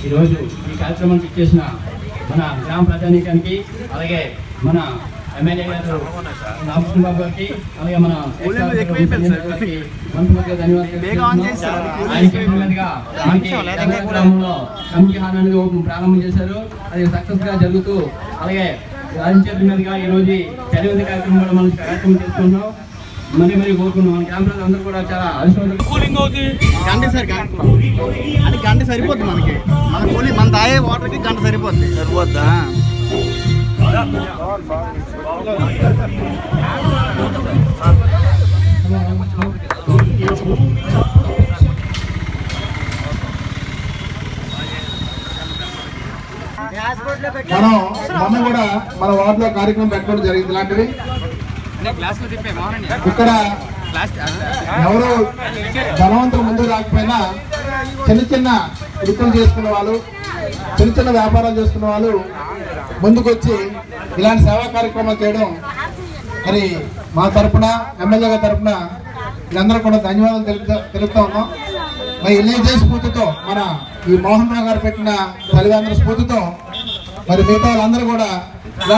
ఈరోజు ఈ కార్యక్రమానికి ఇచ్చేసిన మన గ్రామ ప్రజానీకానికి, అలాగే మన ఎమ్మెల్యే గారు రామకృష్ణ బాబు గారికి, అలాగే మన మంత్రిగా ధన్యవాదాలు. గ్రామంలో కమిటీ హాల్ అనేది ప్రారంభం చేశారు. అది సక్సెస్ గా జరుగుతూ, అలాగే రాజచేతుల మీదుగా ఈ రోజు చలివంత కార్యక్రమం కూడా మనం కార్యక్రమం చేసుకుంటున్నాం. మరి కోరుకున్నాం మన క్యాంప్ అందరూ కూడా చాలా కూలింగ్ అవుతుంది. గంట సరిపోద్ది మనకి, మన తాగే వాటర్కి గంట సరిపోద్ది. సరిపోద్దా? మనం కూడా మన వార్డులో కార్యక్రమం పెట్టుకోవడం జరిగింది. ఇలాంటివి ఇక్కడ ఎవరు ధనవంతులు ముందు రాకపోయినా చిన్న చిన్న వృత్తులు చేసుకున్న వాళ్ళు, చిన్న చిన్న వ్యాపారాలు చేసుకున్న వాళ్ళు ముందుకొచ్చి ఇలాంటి సేవా కార్యక్రమాలు చేయడం మరి మా తరఫున, ఎమ్మెల్యే గారి తరఫున వీళ్ళందరూ కూడా ధన్యవాదాలు తెలుపుతా ఉన్నాం. మరి ఎల్ఐజీ స్ఫూర్తితో, మన ఈ మోహన్ రావు గారు పెట్టిన తల్లిదండ్రుల స్ఫూర్తితో మరి మిగతా వాళ్ళందరూ కూడా